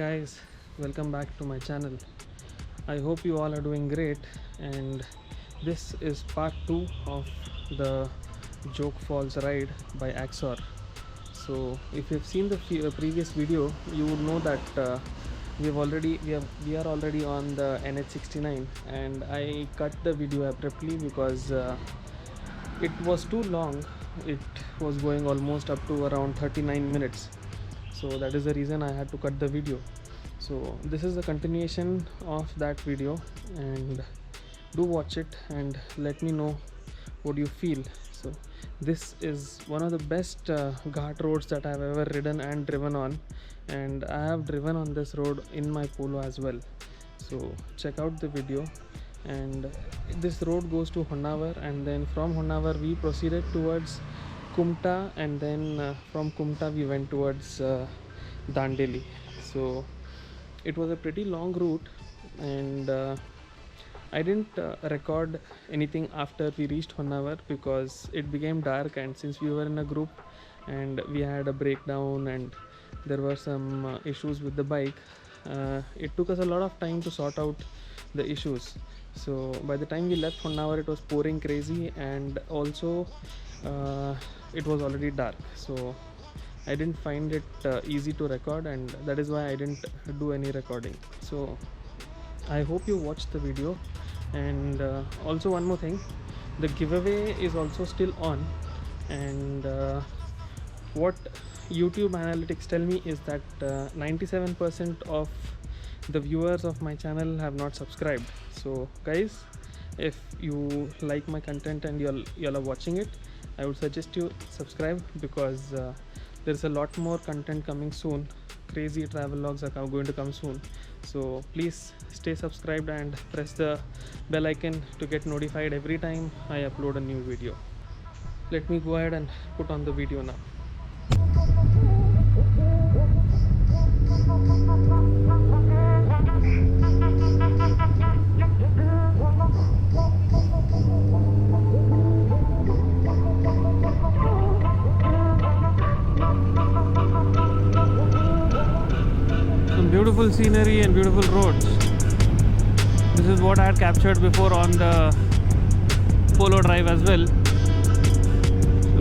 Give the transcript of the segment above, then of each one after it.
guys, welcome back to my channel. I hope you all are doing great, and this is part 2 of the Joke Falls ride by AXOR. So if you've seen the previous video, you would know that we are already on the NH69, and I cut the video abruptly because it was too long. It was going almost up to around 39 minutes, so that is the reason I had to cut the video. So this is a continuation of that video, and do watch it and let me know what you feel. So this is one of the best ghat roads that I have ever ridden and driven on, and I have driven on this road in my Polo as well. So check out the video. And this road goes to Honnavar, and then from Honnavar we proceeded towards Kumta, and then from Kumta we went towards Dandeli. So it was a pretty long route, and I didn't record anything after we reached Honnavar because it became dark, and since we were in a group and we had a breakdown and there were some issues with the bike, it took us a lot of time to sort out the issues. So by the time we left Honnavar, it was pouring crazy, and also it was already dark, so I didn't find it easy to record, and that is why I didn't do any recording. So I hope you watched the video. And also one more thing, the giveaway is also still on, and what YouTube analytics tell me is that 97% of the viewers of my channel have not subscribed. So guys, if you like my content and you're watching it, I would suggest you subscribe, because there's a lot more content coming soon. Crazy travel logs are going to come soon, so please stay subscribed and press the bell icon to get notified every time I upload a new video. Let me go ahead and put on the video now. Beautiful scenery and beautiful roads. This is what I had captured before on the Polo drive as well.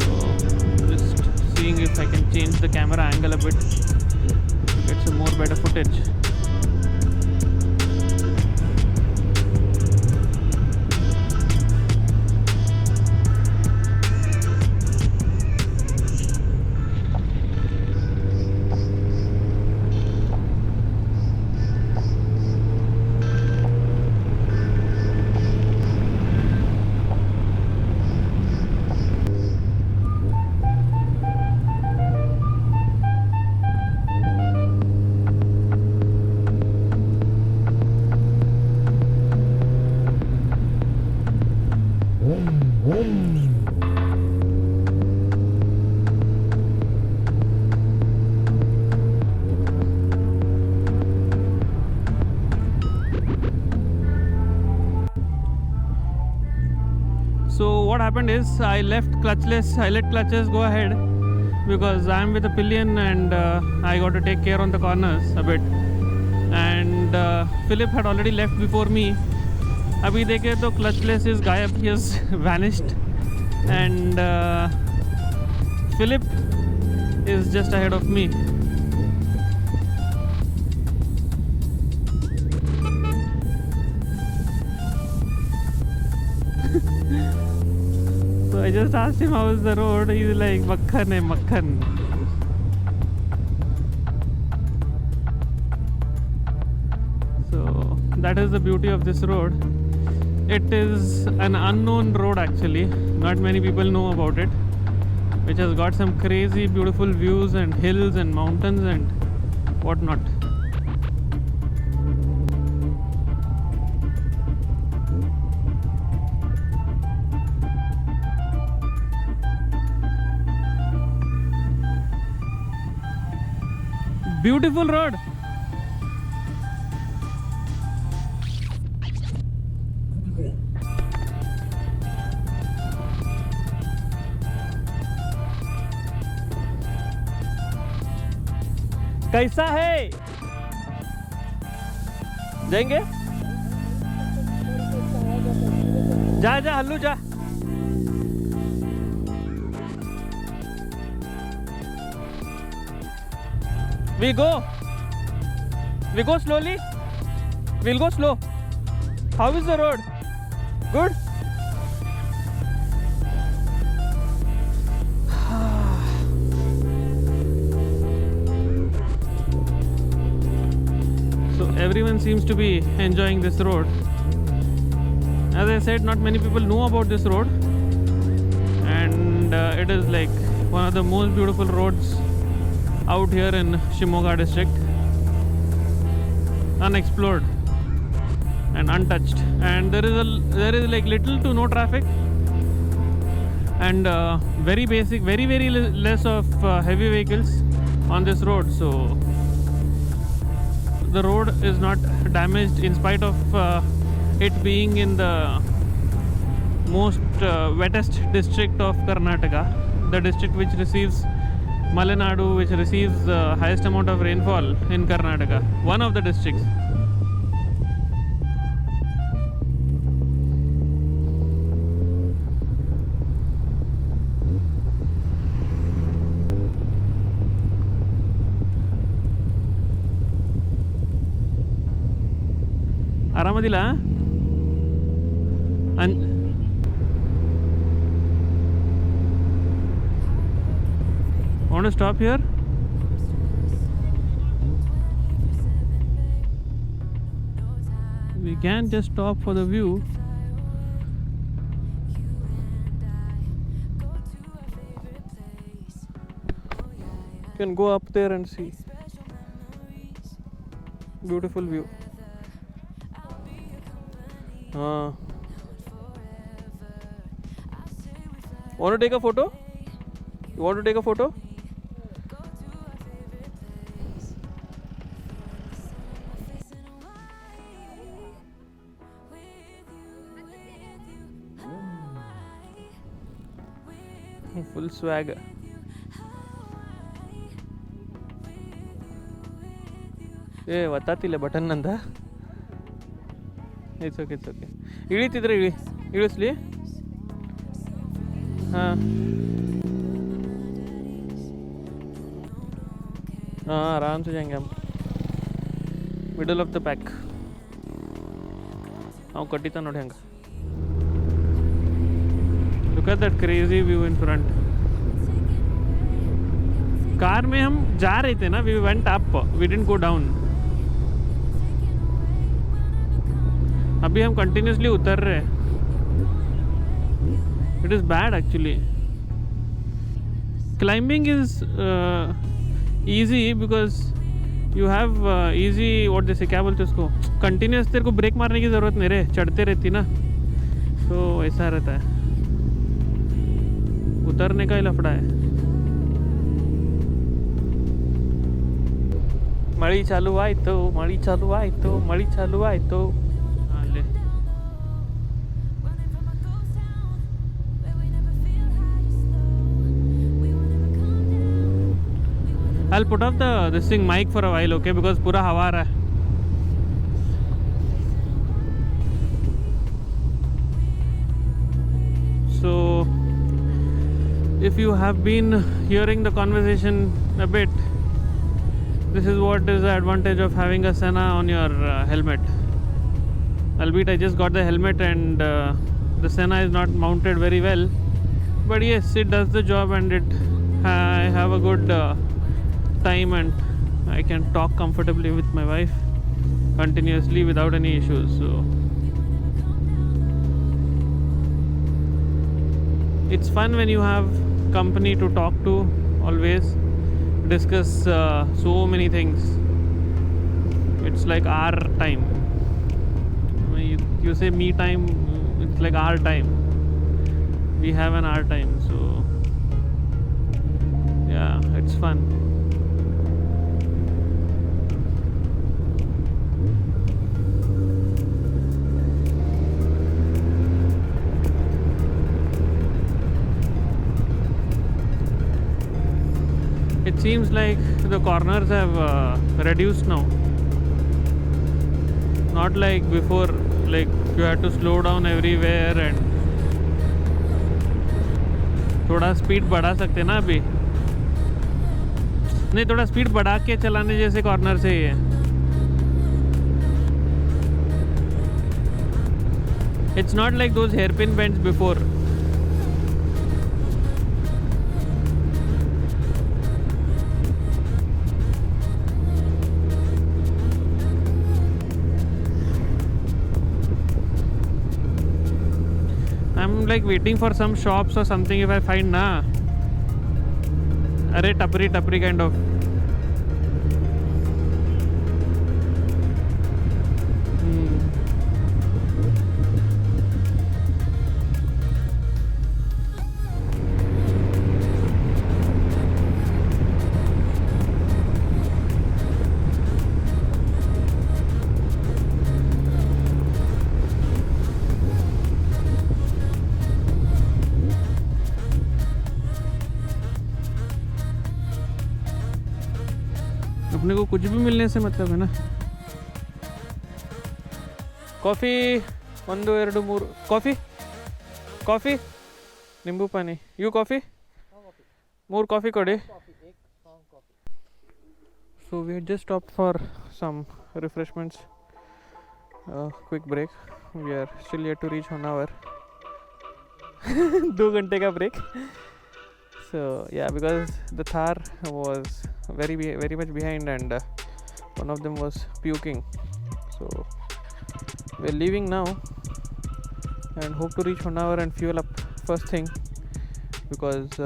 So just seeing if I can change the camera angle a bit to get some more better footage. So what happened is I left clutchless, I let clutches go ahead because I am with a pillion, and I got to take care on the corners a bit. And Philip had already left before me. Abhi dekhe to clutchless is gayab, he has vanished, and Philip is just ahead of me. So I just asked him how is the road. He's like, makhan hai, makhan. So that is the beauty of this road. It is an unknown road actually. Not many people know about it, which has got some crazy beautiful views and hills and mountains and whatnot. Beautiful road. कैसा है? जाएंगे जा जा हल्लू जा we go slowly we'll go slow how is the road good so everyone seems to be enjoying this road. As I said, not many people know about this road, and it is like one of the most beautiful roads out here in Shimoga district, unexplored and untouched, and there is like little to no traffic, and very basic, very less of heavy vehicles on this road. So the road is not damaged in spite of it being in the most wettest district of Karnataka, the district which receives Malenadu, which receives the highest amount of rainfall in Karnataka, one of the districts. ಆರಾಮದಿಲ್ಲ Want to stop here? We can just stop for the view. You can go up there and see. Beautiful view. Want to take a photo? You want to take a photo? Full swag. ಗೊತ್ತಾತಿಲ್ಲ button ಅಂತ. It's okay ಇಳಿತಿದ್ರೆ ಇಳಿಸ್ಲಿ. ಹಾಂ आराम से जाएंगे हम. Middle of the pack ನಾವು ಕಟ್ಟಿತ ನೋಡಿ ಹಂಗೆ. Look at that crazy view in front. Car में हम जा रहे थे ना, we went up, we didn't go down. अभी हम continuously उतर रहे. It is bad actually. Climbing is easy because you have easy what they say, क्या बोलते उसको, कंटिन्यूस तेरे को ब्रेक मारने की ज़रूरत नहीं, रे चढ़ते रहती ना, तो ऐसा रहता है. उतरने का ही लफड़ा है. मड़ी चालू आयतो मड़ी चालू आयतो मड़ी चालू आयतो. I'll put off this thing mic for a while, okay, because पूरा हवा आ रहा है. So if you have been hearing the conversation a bit, this is what is the advantage of having a Senna on your helmet. Albeit I just got the helmet and the Senna is not mounted very well, but yes, it does the job, and I have a good time, and I can talk comfortably with my wife continuously without any issues. So it's fun when you have company to talk to, always discuss so many things. It's like our time. You say me time, it's like our time. We have an our time, so yeah, it's fun. It seems like the corners have reduced now. not like before, like you had to slow down everywhere and थोड़ा speed बढ़ा सकते ना अभी, नहीं थोड़ा speed बढ़ा के चलाने जैसे कॉर्नर से ही है. It's not like those hairpin bends before. I'm like waiting for some shops or something if I find na. Arey tapri kind of. अपने को कुछ भी मिलने से मतलब है ना. कॉफ़ी 1 2 2 3 कॉफ़ी निंबू पानी. यू कॉफ़ी मोर कॉफ़ी कोडे. So we had just stopped for some refreshments, quick break. We are still yet to reach Honnavar. 2 घंटे का break. So yeah, because the Thar was very much behind and one of them was puking. So we're leaving now and hope to reach Honnavar and fuel up first thing, because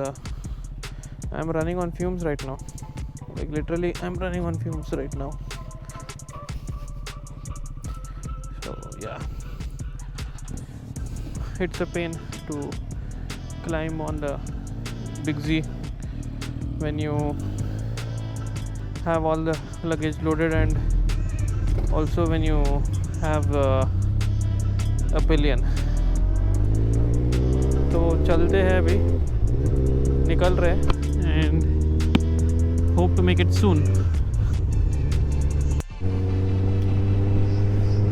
I'm running on fumes right now. Like literally I'm running on fumes right now. So yeah, it's a pain to climb on the Big Z when you have all the luggage loaded and also when you have a pillion. तो चलते हैं अभी, निकल रहे and hope to make it soon.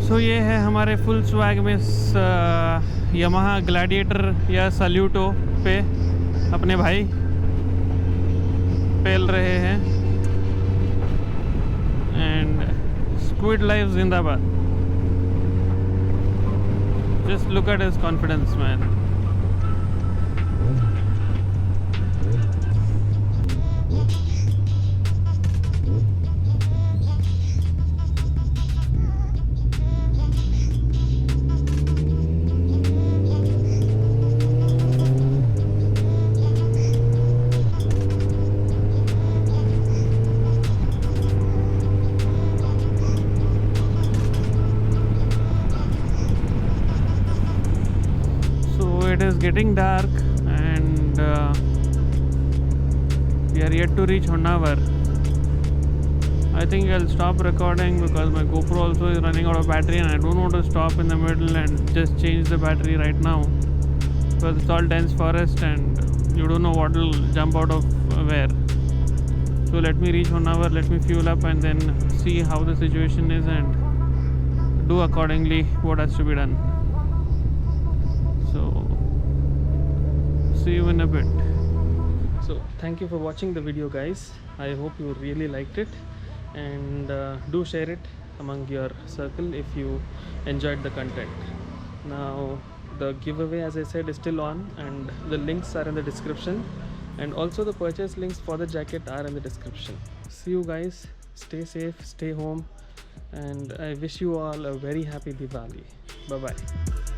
So ये है हमारे full swag में यमाहा ग्लैडिएटर या सल्यूटो पे अपने भाई पेल रहे हैं. एंड स्क्विड लाइफ जिंदाबाद. Just look at his confidence man. It is getting dark and we are yet to reach Honnavar. I think I'll stop recording because my GoPro also is running out of battery and I don't want to stop in the middle and just change the battery right now, because it's all dense forest and you don't know what will jump out of where. So let me reach Honnavar, let me fuel up and then see how the situation is and do accordingly what has to be done. So see you in a bit. So thank you for watching the video guys. I hope you really liked it and do share it among your circle if you enjoyed the content. Now the giveaway, as I said, is still on and the links are in the description, and also the purchase links for the jacket are in the description. See you guys, stay safe, stay home, and I wish you all a very happy Diwali. Bye bye.